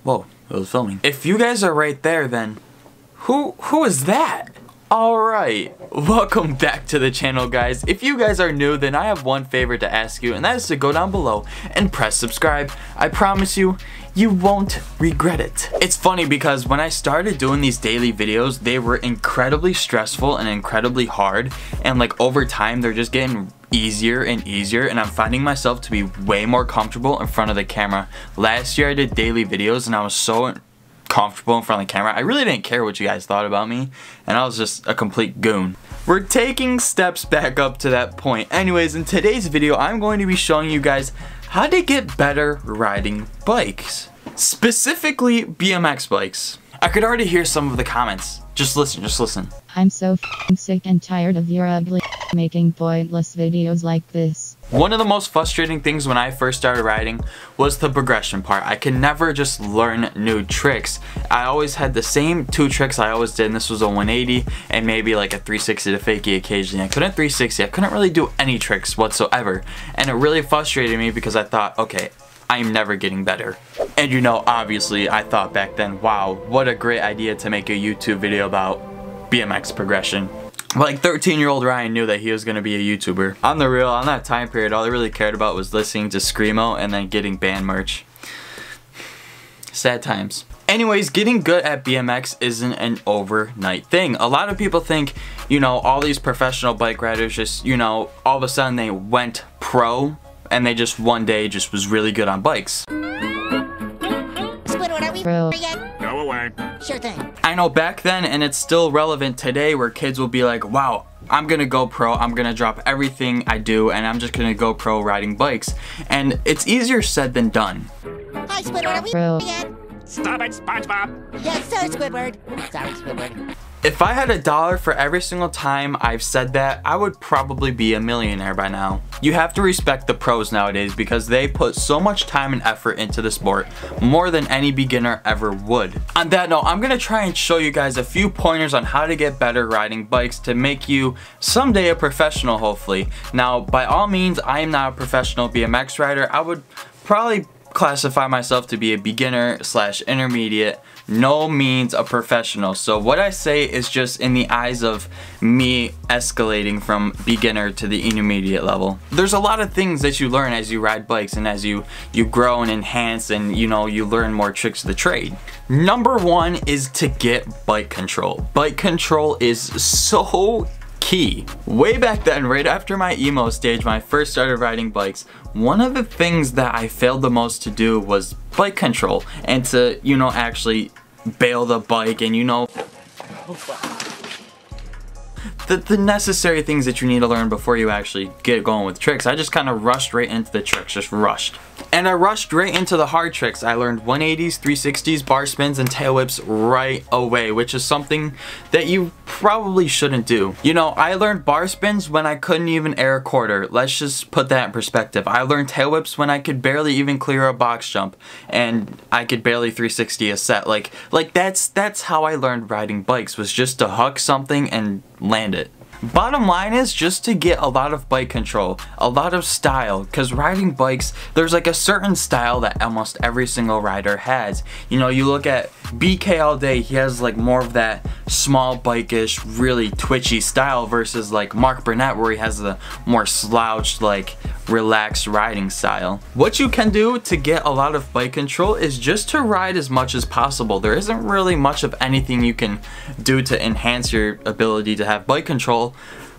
Whoa, it was filming. If you guys are right there, then who is that? Alright, welcome back to the channel, guys. If you guys are new, then I have one favor to ask you, and that is to go down below and press subscribe. I promise you, you won't regret it. It's funny because when I started doing these daily videos, they were incredibly stressful and incredibly hard, and like over time, they're just getting easier and easier, and I'm finding myself to be way more comfortable in front of the camera. Last year I did daily videos and I was so comfortable in front of the camera. I really didn't care what you guys thought about me, and I was just a complete goon. We're taking steps back up to that point. Anyways, in today's video, I'm going to be showing you guys how to get better riding bikes. Specifically, BMX bikes. I could already hear some of the comments. Just listen. I'm so sick and tired of your ugly making pointless videos like this. One of the most frustrating things when I first started riding was the progression part. I could never just learn new tricks. I always had the same two tricks I always did, and this was a 180 and maybe like a 360 to fakie occasionally. I couldn't 360, I couldn't really do any tricks whatsoever. And it really frustrated me because I thought, okay, I'm never getting better. And you know, obviously I thought back then, wow, what a great idea to make a YouTube video about BMX progression. Like 13-year-old Ryan knew that he was going to be a YouTuber. On the real, on that time period, all I really cared about was listening to Screamo and then getting band merch. Sad times. Anyways, getting good at BMX isn't an overnight thing. A lot of people think, you know, all these professional bike riders just, you know, all of a sudden they went pro and they just one day just was really good on bikes. Squidward, are we Bro. yet? Go away. Sure thing. I know back then, and it's still relevant today, where kids will be like, wow, I'm gonna go pro, I'm gonna drop everything I do, and I'm just gonna go pro riding bikes. And it's easier said than done. Hi, Squidward, are we Bro. yet? Stop it, SpongeBob. Yes, sir, Squidward. Sorry, Squidward. If I had $1 for every single time I've said that, I would probably be a millionaire by now. You have to respect the pros nowadays because they put so much time and effort into the sport, more than any beginner ever would. On that note, I'm gonna try and show you guys a few pointers on how to get better riding bikes to make you someday a professional, hopefully. Now, by all means, I am not a professional BMX rider. I would probably classify myself to be a beginner / intermediate, no means a professional. So what I say is just in the eyes of me escalating from beginner to the intermediate level. There's a lot of things that you learn as you ride bikes and as you grow and enhance, and you know, you learn more tricks of the trade. Number one is to get bike control. Bike control is so key. Way back then, right after my emo stage when I first started riding bikes, one of the things that I failed the most to do was bike control, and to, you know, actually bail the bike and, you know, the necessary things that you need to learn before you actually get going with tricks. I just kind of rushed right into the tricks, just rushed. And I rushed right into the hard tricks. I learned 180s, 360s, bar spins, and tail whips right away, which is something that you probably shouldn't do. You know, I learned bar spins when I couldn't even air a quarter. Let's just put that in perspective. I learned tail whips when I could barely even clear a box jump, and I could barely 360 a set. Like that's how I learned riding bikes, was just to huck something and land it. Bottom line is just to get a lot of bike control, a lot of style, because riding bikes, there's like a certain style that almost every single rider has. You know, you look at BK all day, he has like more of that small bike-ish, really twitchy style versus like Mark Burnett, where he has the more slouched, like relaxed riding style. What you can do to get a lot of bike control is just to ride as much as possible. There isn't really much of anything you can do to enhance your ability to have bike control.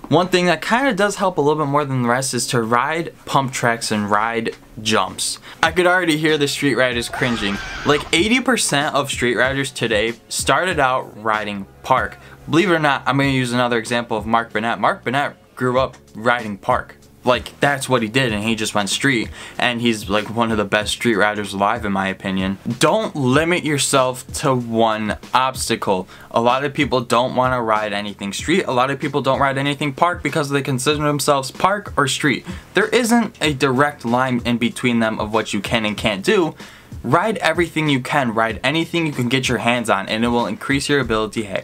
One thing that kind of does help a little bit more than the rest is to ride pump tracks and ride jumps. I could already hear the street riders cringing. Like 80% of street riders today started out riding park. Believe it or not, I'm going to use another example of Mark Burnett. Mark Burnett grew up riding park. Like, that's what he did, and he just went street, and he's like one of the best street riders alive in my opinion. Don't limit yourself to one obstacle. A lot of people don't want to ride anything street. A lot of people don't ride anything park because they consider themselves park or street. There isn't a direct line in between them of what you can and can't do. Ride everything you can, ride anything you can get your hands on, and it will increase your ability. Hey,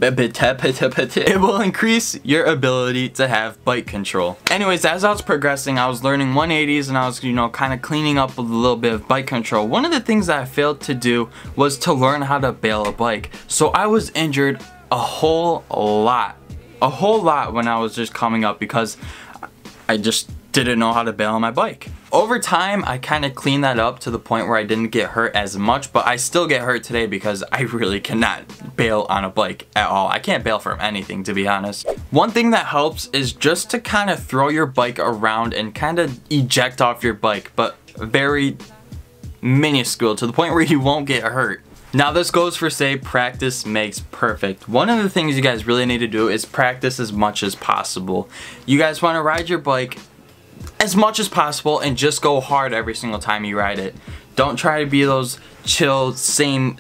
It will increase your ability to have bike control. Anyways, as I was progressing, I was learning 180s and I was, you know, kind of cleaning up a little bit of bike control. One of the things that I failed to do was to learn how to bail a bike. So I was injured a whole lot when I was just coming up because I just didn't know how to bail on my bike. Over time, I kind of cleaned that up to the point where I didn't get hurt as much, but I still get hurt today because I really cannot bail on a bike at all. I can't bail from anything, to be honest. One thing that helps is just to kind of throw your bike around and kind of eject off your bike, but very minuscule to the point where you won't get hurt. Now this goes for, say, practice makes perfect. One of the things you guys really need to do is practice as much as possible. You guys want to ride your bike as much as possible and just go hard every single time you ride it. Don't try to be those chill, same,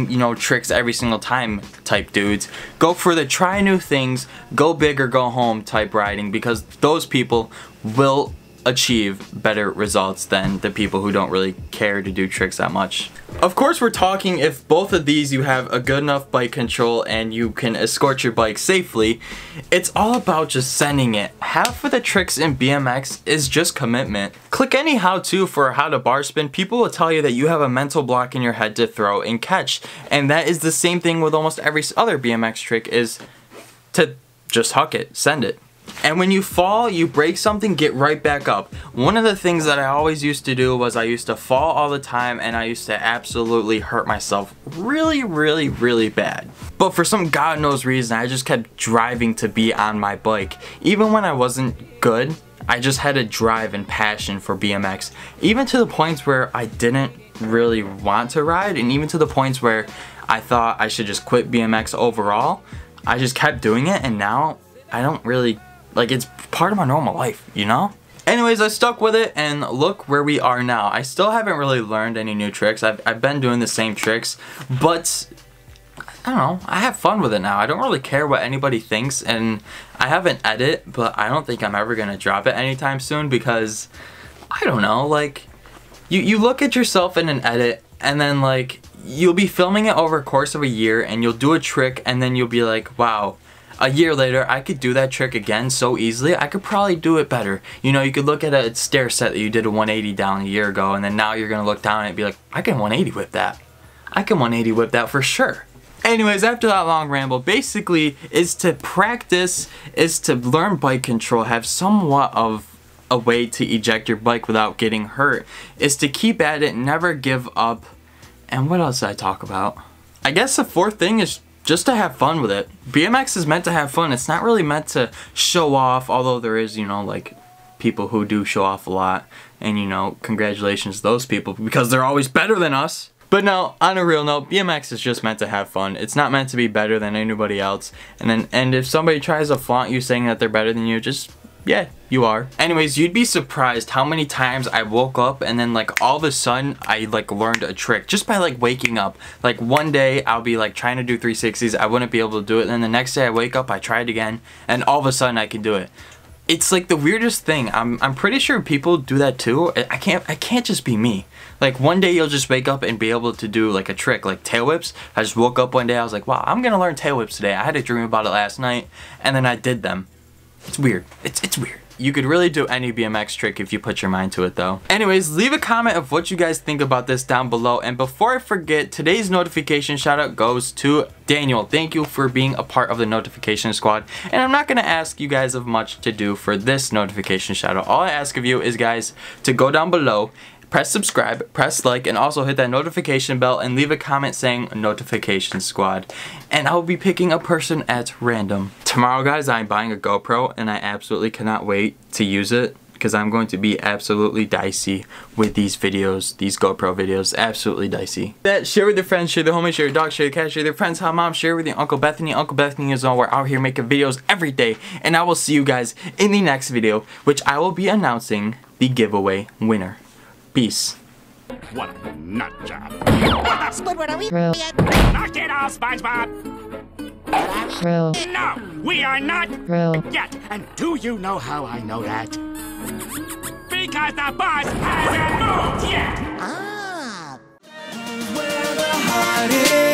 you know, tricks every single time type dudes. Go for the try new things, go big or go home type riding, because those people will achieve better results than the people who don't really care to do tricks that much. Of course, we're talking if both of these you have a good enough bike control and you can escort your bike safely. It's all about just sending it. Half of the tricks in BMX is just commitment. Click any how-to for how to bar spin. People will tell you that you have a mental block in your head to throw and catch, and that is the same thing with almost every other BMX trick, is to just huck it, send it. And when you fall, you break something, get right back up. One of the things that I always used to do was I used to fall all the time and I used to absolutely hurt myself really bad. But for some God knows reason, I just kept driving to be on my bike. Even when I wasn't good, I just had a drive and passion for BMX. Even to the points where I didn't really want to ride, and even to the points where I thought I should just quit BMX overall, I just kept doing it, and now I don't really, like, it's part of my normal life, you know? Anyways, I stuck with it and look where we are now. I still haven't really learned any new tricks. I've been doing the same tricks, but I don't know, I have fun with it now. I don't really care what anybody thinks, and I have an edit, but I don't think I'm ever gonna drop it anytime soon because, I don't know, like, you look at yourself in an edit and then, like, you'll be filming it over a course of a year and you'll do a trick and then you'll be like, wow, a year later, I could do that trick again so easily. I could probably do it better. You know, you could look at a stair set that you did a 180 down a year ago, and then now you're gonna look down and be like, I can 180 whip that. I can 180 whip that for sure. Anyways, after that long ramble, basically is to practice, is to learn bike control, have somewhat of a way to eject your bike without getting hurt, is to keep at it, never give up. And what else did I talk about? I guess the fourth thing is just to have fun with it. BMX is meant to have fun. It's not really meant to show off, although there is, you know, like, people who do show off a lot. And, you know, congratulations to those people because they're always better than us. But no, on a real note, BMX is just meant to have fun. It's not meant to be better than anybody else. And if somebody tries to flaunt you saying that they're better than you, just, yeah, you are. Anyways, you'd be surprised how many times I woke up and then, like, all of a sudden I, like, learned a trick just by, like, waking up. Like, one day I'll be, like, trying to do 360s, I wouldn't be able to do it, and then the next day I wake up, I try it again, and all of a sudden I can do it. It's like the weirdest thing. I'm pretty sure people do that too. I can't just be me. Like, one day you'll just wake up and be able to do, like, a trick, like tail whips. I just woke up one day, I was like, wow, I'm gonna learn tail whips today. I had a dream about it last night, and then I did them. It's weird. It's weird. You could really do any BMX trick if you put your mind to it though. Anyways, leave a comment of what you guys think about this down below. And before I forget, today's notification shout out goes to Daniel. Thank you for being a part of the notification squad. And I'm not gonna ask you guys of much to do for this notification shout out. All I ask of you is, guys, to go down below, press subscribe, press like, and also hit that notification bell and leave a comment saying notification squad. And I'll be picking a person at random. Tomorrow, guys, I'm buying a GoPro and I absolutely cannot wait to use it because I'm going to be absolutely dicey with these videos, these GoPro videos, absolutely dicey. Share with your friends, share the homies, share your dog, share your cat, share your friends, how mom, share with your Uncle Bethany. Uncle Bethany is all, we're out here making videos every day. And I will see you guys in the next video, which I will be announcing the giveaway winner. Peace. What a nut job. Squidward, are we Bro. yet? Knock it off, SpongeBob. Bro. No, we are not Bro. yet. And do you know how I know that? Because the boss hasn't moved yet. Ah. Where the heart is.